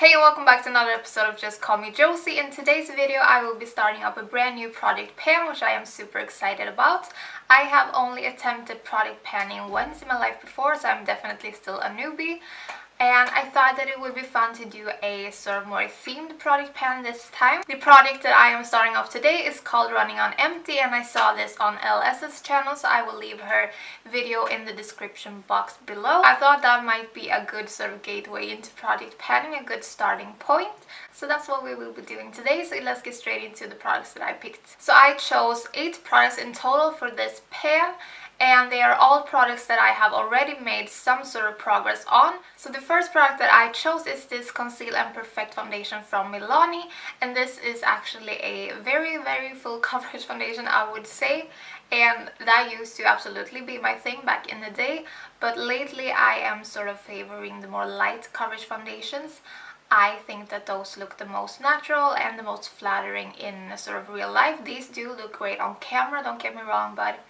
Hey, and welcome back to another episode of Just Call Me Josie. In today's video I will be starting up a brand new product pan, which I am super excited about. I have only attempted product panning once in my life before, so I'm definitely still a newbie. And I thought that it would be fun to do a sort of more themed product pan this time. The product that I am starting off today is called Running on Empty, and I saw this on Elle S's channel, so I will leave her video in the description box below. I thought that might be a good sort of gateway into product panning, a good starting point. So that's what we will be doing today, so let's get straight into the products that I picked. So I chose 8 products in total for this pan, and they are all products that I have already made some sort of progress on. So the first product that I chose is this Conceal and Perfect foundation from Milani, and this is actually a very full coverage foundation, I would say, and that used to absolutely be my thing back in the day, but lately I am sort of favoring the more light coverage foundations. I think that those look the most natural and the most flattering in sort of real life. These do look great on camera, don't get me wrong, but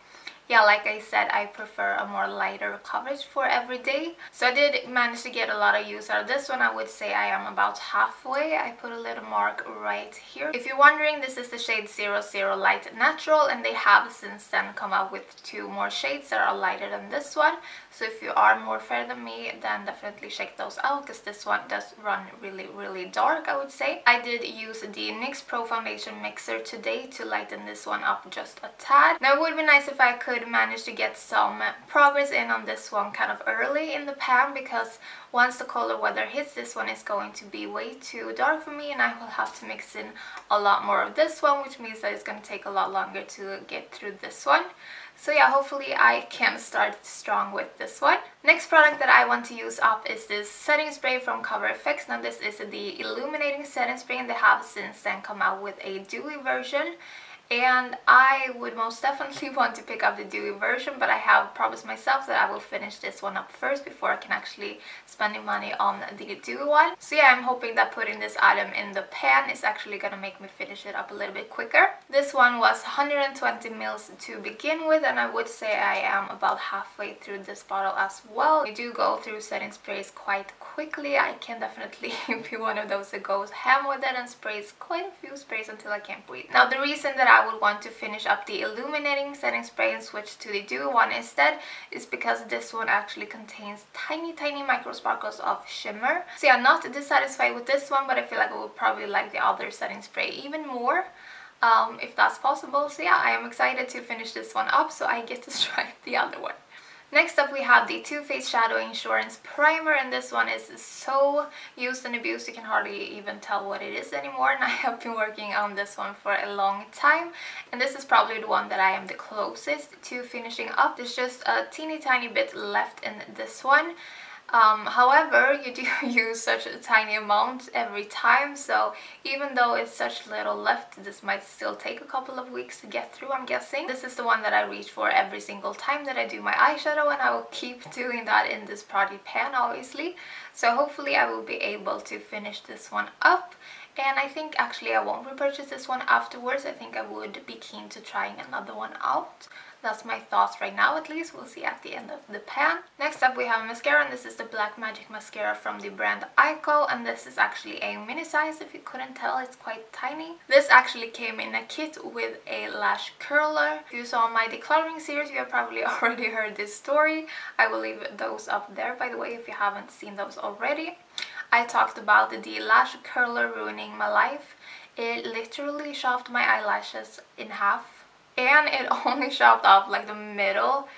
yeah, like I said, I prefer a more lighter coverage for every day. So I did manage to get a lot of use out of this one. I would say I am about halfway. I put a little mark right here. If you're wondering, this is the shade 00 Light Natural, and they have since then come out with 2 more shades that are lighter than this one. So if you are more fair than me, then definitely check those out, because this one does run really dark, I would say. I did use the NYX Pro Foundation Mixer today to lighten this one up just a tad. Now it would be nice if I could manage to get some progress in on this one kind of early in the pan, because once the colder weather hits, this one is going to be way too dark for me, and I will have to mix in a lot more of this one, which means that it's going to take a lot longer to get through this one. So yeah, hopefully I can start strong with this one. Next product that I want to use up is this setting spray from Cover FX. Now this is the illuminating setting spray, and they have since then come out with a dewy version. And I would most definitely want to pick up the dewy version, but I have promised myself that I will finish this one up first before I can actually spend money on the dewy one. So yeah, I'm hoping that putting this item in the pan is actually gonna make me finish it up a little bit quicker. This one was 120 mils to begin with, and I would say I am about halfway through this bottle as well. I do go through setting sprays quite quickly. I can definitely be one of those that goes ham with it and sprays quite a few sprays until I can't breathe. Now the reason that I would want to finish up the illuminating setting spray and switch to the dewy one instead is because this one actually contains tiny micro sparkles of shimmer. So yeah, not dissatisfied with this one, but I feel like I would probably like the other setting spray even more, if that's possible. So yeah, I am excited to finish this one up so I get to try the other one. Next up we have the Too Faced Shadow Insurance Primer, and this one is so used and abused you can hardly even tell what it is anymore, and I have been working on this one for a long time, and this is probably the one that I am the closest to finishing up. There's just a teeny tiny bit left in this one. However, you do use such a tiny amount every time, so even though it's such little left, this might still take a couple of weeks to get through, I'm guessing. This is the one that I reach for every single time that I do my eyeshadow, and I will keep doing that in this product pan, obviously. So hopefully I will be able to finish this one up. And I think actually I won't repurchase this one afterwards. I think I would be keen to trying another one out. That's my thoughts right now, at least. We'll see at the end of the pan. Next up we have a mascara, and this is the Black Magic Mascara from the brand Aiko, and this is actually a mini size. If you couldn't tell, it's quite tiny. This actually came in a kit with a lash curler. If you saw my decluttering series, you have probably already heard this story. I will leave those up there, by the way, if you haven't seen those already. I talked about the lash curler ruining my life. It literally chopped my eyelashes in half. And it only chopped off like the middle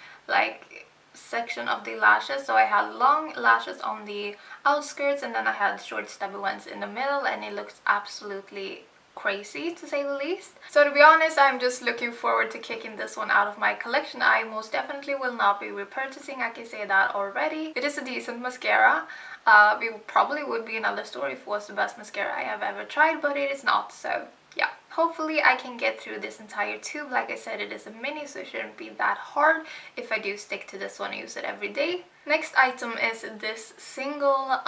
section of the lashes, so I had long lashes on the outskirts and then I had short stubby ones in the middle, and it looks absolutely crazy to say the least. So to be honest, I'm just looking forward to kicking this one out of my collection. I most definitely will not be repurchasing, I can say that already. It is a decent mascara. It probably would be another story if it was the best mascara I have ever tried, but it is not, so yeah. Hopefully I can get through this entire tube. Like I said, it is a mini, so it shouldn't be that hard if I do stick to this one and use it every day. Next item is this single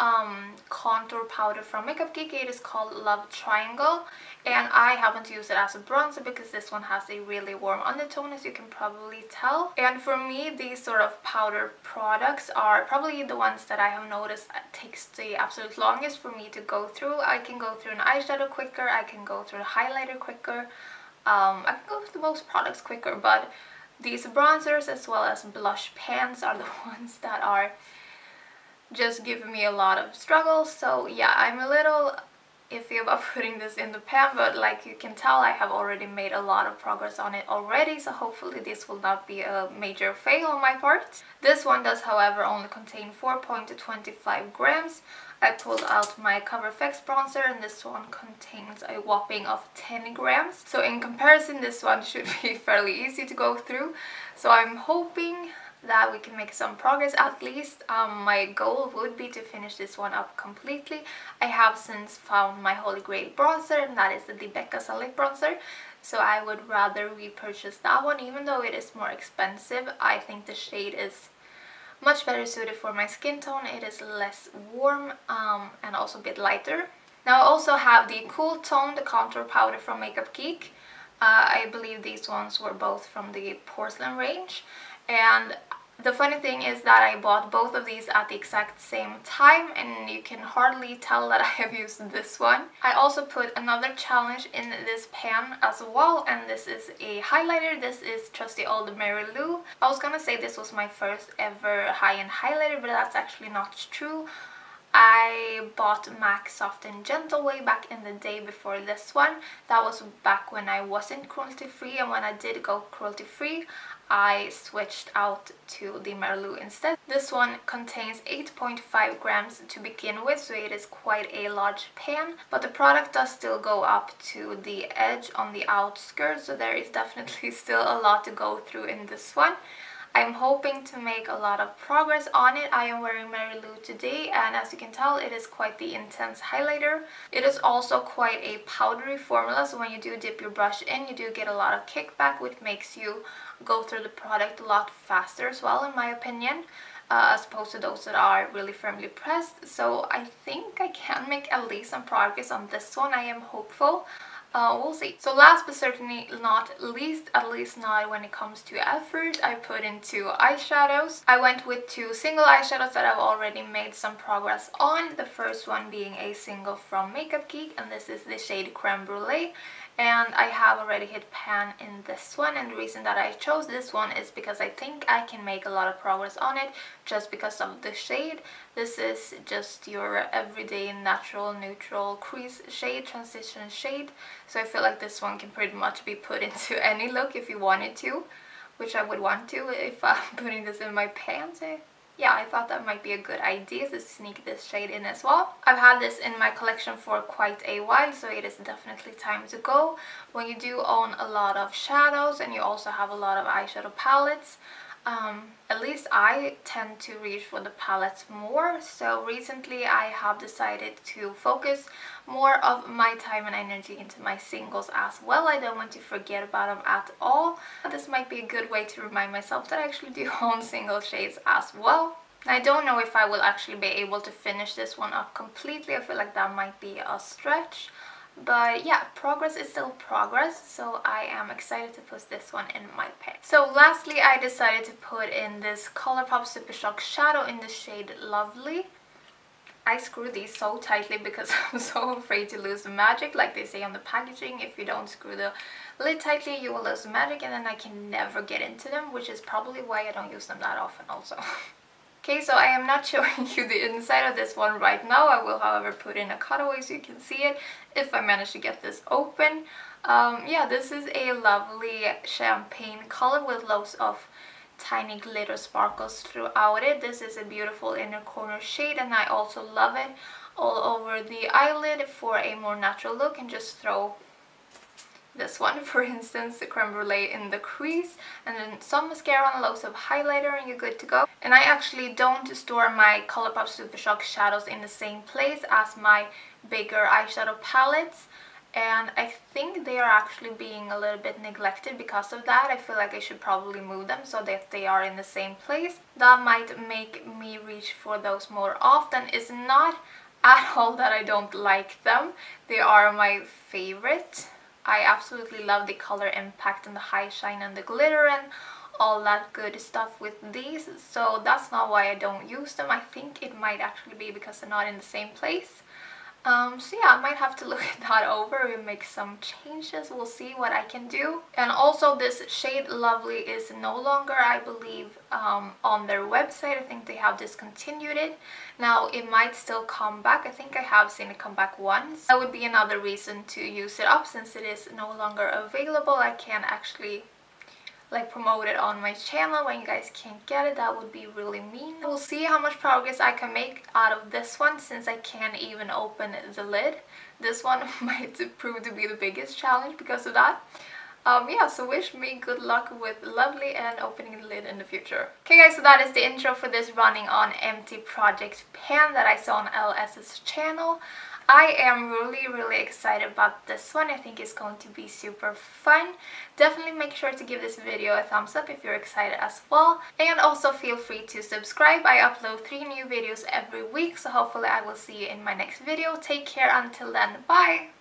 contour powder from Makeup Geek. It is called Love Triangle, and I happen to use it as a bronzer because this one has a really warm undertone, as you can probably tell. And for me, these sort of powder products are probably the ones that I have noticed takes the absolute longest for me to go through. I can go through an eyeshadow quicker, I can go through a highlighter quicker, I can go through most products quicker, but these bronzers as well as blush pans are the ones that are just giving me a lot of struggle. So yeah, I'm a little iffy about putting this in the pan, but like you can tell, I have already made a lot of progress on it already, so hopefully this will not be a major fail on my part. This one does, however, only contain 4.25 grams. I pulled out my Cover FX bronzer, and this one contains a whopping of 10 grams. So in comparison, this one should be fairly easy to go through. So I'm hoping that we can make some progress at least. My goal would be to finish this one up completely. I have since found my holy grail bronzer, and that is the Becca lip bronzer. So I would rather repurchase that one, even though it is more expensive. I think the shade is much better suited for my skin tone. It is less warm and also a bit lighter. Now I also have the Cool Tone, the contour powder from Makeup Geek. I believe these ones were both from the porcelain range, and the funny thing is that I bought both of these at the exact same time, and you can hardly tell that I have used this one. I also put another challenge in this pan as well, and this is a highlighter. This is trusty old Mary Lou. I was gonna say this was my first ever high-end highlighter, but that's actually not true. I bought MAC Soft and Gentle way back in the day before this one. That was back when I wasn't cruelty free, and when I did go cruelty free, I switched out to the Mary Lou instead. This one contains 8.5 grams to begin with, so it is quite a large pan, but the product does still go up to the edge on the outskirts, so there is definitely still a lot to go through in this one. I'm hoping to make a lot of progress on it. I am wearing Mary Lou today, and as you can tell, it is quite the intense highlighter. It is also quite a powdery formula, so when you do dip your brush in, you do get a lot of kickback, which makes you go through the product a lot faster as well, in my opinion, as opposed to those that are really firmly pressed. So I think I can make at least some progress on this one. I am hopeful. We'll see. So last but certainly not least, at least not when it comes to effort, I put into eyeshadows. I went with two single eyeshadows that I've already made some progress on. The first one being a single from Makeup Geek, and this is the shade Creme Brulee. And I have already hit pan in this one, and the reason that I chose this one is because I think I can make a lot of progress on it just because of the shade. This is just your everyday natural neutral crease shade, transition shade, so I feel like this one can pretty much be put into any look if you wanted to, which I would want to if I'm putting this in my pants. Yeah, I thought that might be a good idea to sneak this shade in as well. I've had this in my collection for quite a while, so it is definitely time to go. When you do own a lot of shadows and you also have a lot of eyeshadow palettes, at least I tend to reach for the palettes more. So recently I have decided to focus more of my time and energy into my singles as well. I don't want to forget about them at all. This might be a good way to remind myself that I actually do own single shades as well. I don't know if I will actually be able to finish this one up completely. I feel like that might be a stretch. But yeah, progress is still progress, so I am excited to put this one in my pan. So lastly, I decided to put in this Colourpop Super Shock Shadow in the shade Lovely. I screw these so tightly because I'm so afraid to lose the magic. Like they say on the packaging, if you don't screw the lid tightly, you will lose the magic, and then I can never get into them, which is probably why I don't use them that often also. Okay, so I am not showing you the inside of this one right now. I will, however, put in a cutaway so you can see it if I manage to get this open. Yeah, this is a lovely champagne color with loads of tiny glitter sparkles throughout it. This is a beautiful inner corner shade, and I also love it all over the eyelid for a more natural look, and just throw this one, for instance, the Creme Brulee in the crease, and then some mascara and loads of highlighter, and you're good to go. And I actually don't store my Colourpop Super Shock shadows in the same place as my bigger eyeshadow palettes. and I think they are actually being a little bit neglected because of that. I feel like I should probably move them so that they are in the same place. That might make me reach for those more often. It's not at all that I don't like them. They are my favorite. I absolutely love the color impact and the high shine and the glitter and all that good stuff with these, so that's not why I don't use them. I think it might actually be because they're not in the same place. So yeah, I might have to look that over and make some changes. We'll see what I can do. And also this shade Lovely is no longer, I believe, on their website. I think they have discontinued it. Now it might still come back. I think I have seen it come back once. That would be another reason to use it up, since it is no longer available. I can't actually like promote it on my channel when you guys can't get it. That would be really mean. We'll see how much progress I can make out of this one, since I can't even open the lid. This one might prove to be the biggest challenge because of that. Yeah, so wish me good luck with Lovely and opening the lid in the future. Okay guys, so that is the intro for this running on empty project pan that I saw on Elle S's channel. I am really excited about this one. I think it's going to be super fun. Definitely make sure to give this video a thumbs up if you're excited as well. And also feel free to subscribe. I upload 3 new videos every week, so hopefully I will see you in my next video. Take care until then. Bye!